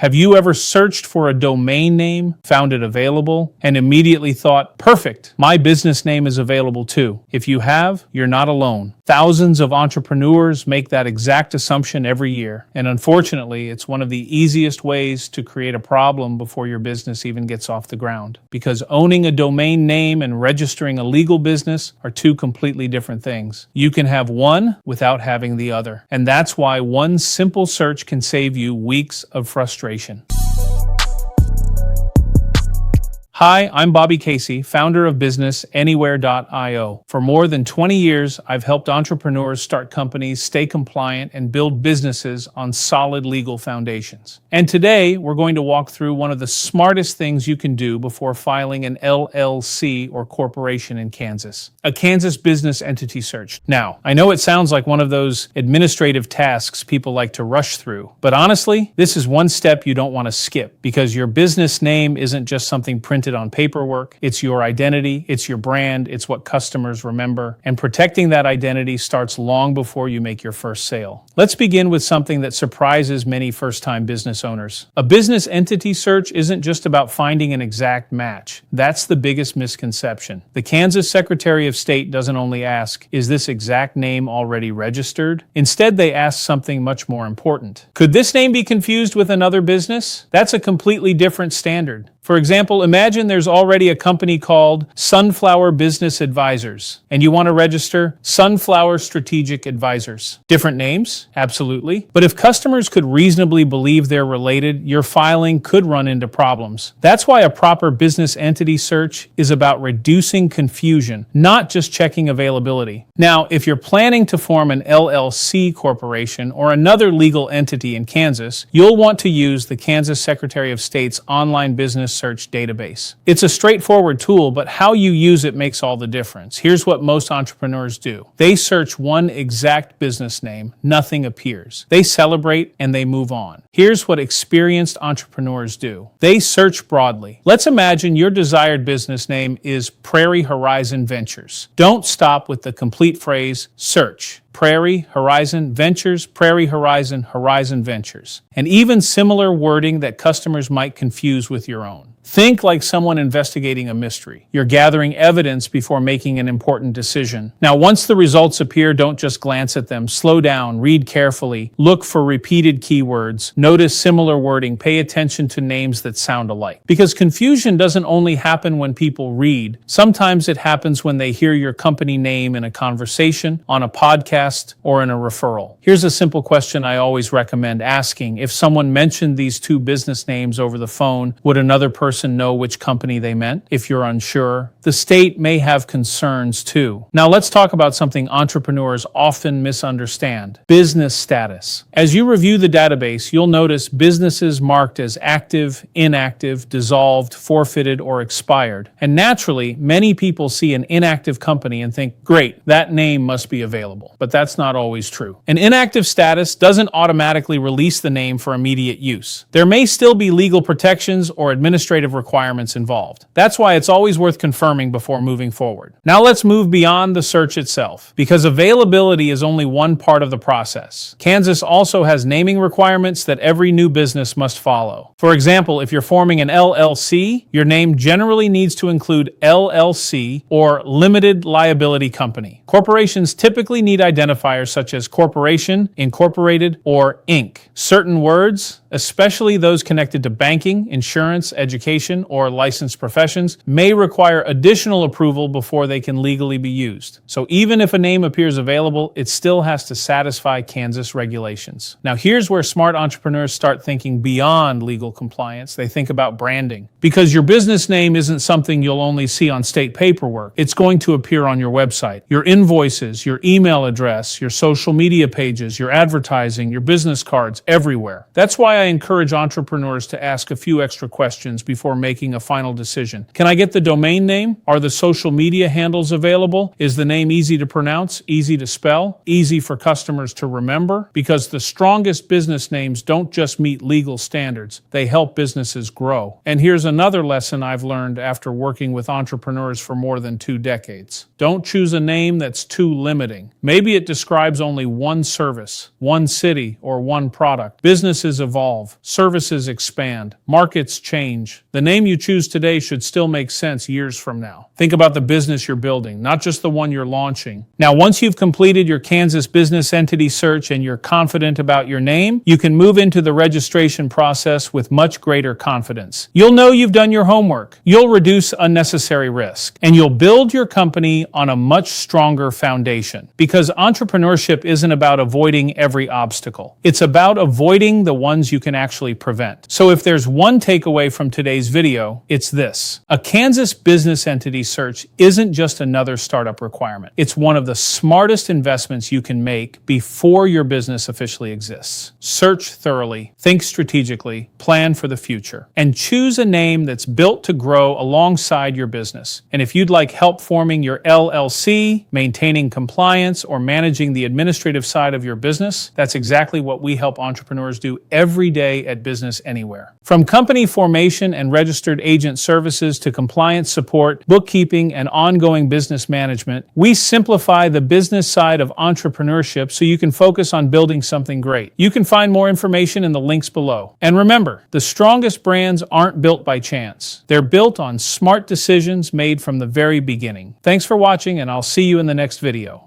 Have you ever searched for a domain name, found it available, and immediately thought, perfect, my business name is available too? If you have, you're not alone. Thousands of entrepreneurs make that exact assumption every year, and unfortunately, it's one of the easiest ways to create a problem before your business even gets off the ground. Because owning a domain name and registering a legal business are two completely different things. You can have one without having the other, and that's why one simple search can save you weeks of frustration. Hi, I'm Bobby Casey, founder of BusinessAnywhere.io. For more than 20 years, I've helped entrepreneurs start companies, stay compliant, and build businesses on solid legal foundations. And today, we're going to walk through one of the smartest things you can do before filing an LLC or corporation in Kansas, a Kansas business entity search. Now, I know it sounds like one of those administrative tasks people like to rush through, but honestly, this is one step you don't want to skip because your business name isn't just something printed on paperwork. It's your identity, it's your brand, it's what customers remember, and protecting that identity starts long before you make your first sale. Let's begin with something that surprises many first-time business owners. A business entity search isn't just about finding an exact match. That's the biggest misconception. The Kansas Secretary of State doesn't only ask, is this exact name already registered? Instead, they ask something much more important. Could this name be confused with another business? That's a completely different standard. For example, imagine there's already a company called Sunflower Business Advisors, and you want to register Sunflower Strategic Advisors. Different names? Absolutely. But if customers could reasonably believe they're related, your filing could run into problems. That's why a proper business entity search is about reducing confusion, not just checking availability. Now, if you're planning to form an LLC corporation or another legal entity in Kansas, you'll want to use the Kansas Secretary of State's online business search database. It's a straightforward tool, but how you use it makes all the difference. Here's what most entrepreneurs do. They search one exact business name, nothing appears. They celebrate and they move on. Here's what experienced entrepreneurs do. They search broadly. Let's imagine your desired business name is Prairie Horizon Ventures. Don't stop with the complete phrase, search. Prairie Horizon Ventures, Prairie Horizon, Horizon Ventures. And even similar wording that customers might confuse with your own. Think like someone investigating a mystery. You're gathering evidence before making an important decision. Now, once the results appear, don't just glance at them. Slow down, read carefully, look for repeated keywords, notice similar wording, pay attention to names that sound alike. Because confusion doesn't only happen when people read. Sometimes it happens when they hear your company name in a conversation, on a podcast, or in a referral. Here's a simple question I always recommend asking. If someone mentioned these two business names over the phone, would another person know which company they meant? If you're unsure, the state may have concerns too. Now let's talk about something entrepreneurs often misunderstand: business status. As you review the database, you'll notice businesses marked as active, inactive, dissolved, forfeited, or expired. And naturally, many people see an inactive company and think, great, that name must be available. But that's not always true. An inactive status doesn't automatically release the name for immediate use. There may still be legal protections or administrative requirements involved. That's why it's always worth confirming before moving forward. Now let's move beyond the search itself, because availability is only one part of the process. Kansas also has naming requirements that every new business must follow. For example, if you're forming an LLC, your name generally needs to include LLC or Limited Liability Company. Corporations typically need identifiers such as corporation, incorporated, or Inc. Certain words, especially those connected to banking, insurance, education, or licensed professions, may require additional approval before they can legally be used. So even if a name appears available, it still has to satisfy Kansas regulations. Now here's where smart entrepreneurs start thinking beyond legal compliance. They think about branding. Because your business name isn't something you'll only see on state paperwork. It's going to appear on your website, your invoices, your email address, your social media pages, your advertising, your business cards, everywhere. That's why I encourage entrepreneurs to ask a few extra questions before making a final decision. Can I get the domain name? Are the social media handles available? Is the name easy to pronounce, easy to spell, easy for customers to remember? Because the strongest business names don't just meet legal standards, they help businesses grow. And here's another lesson I've learned after working with entrepreneurs for more than 2 decades. Don't choose a name that's too limiting. Maybe it describes only one service, one city, or one product. Businesses evolve evolve, services expand, markets change. The name you choose today should still make sense years from now. Think about the business you're building, not just the one you're launching. Now, once you've completed your Kansas business entity search and you're confident about your name, you can move into the registration process with much greater confidence. You'll know you've done your homework. You'll reduce unnecessary risk, and you'll build your company on a much stronger foundation. Because entrepreneurship isn't about avoiding every obstacle. It's about avoiding the ones you can actually prevent. So if there's one takeaway from today's video, it's this. A Kansas business entity search isn't just another startup requirement. It's one of the smartest investments you can make before your business officially exists. Search thoroughly, think strategically, plan for the future, and choose a name that's built to grow alongside your business. And if you'd like help forming your LLC, maintaining compliance, or managing the administrative side of your business, that's exactly what we help entrepreneurs do every day at Business Anywhere. From company formation and registered agent services to compliance support, bookkeeping, and ongoing business management, we simplify the business side of entrepreneurship so you can focus on building something great. You can find more information in the links below. And remember, the strongest brands aren't built by chance. They're built on smart decisions made from the very beginning. Thanks for watching, and I'll see you in the next video.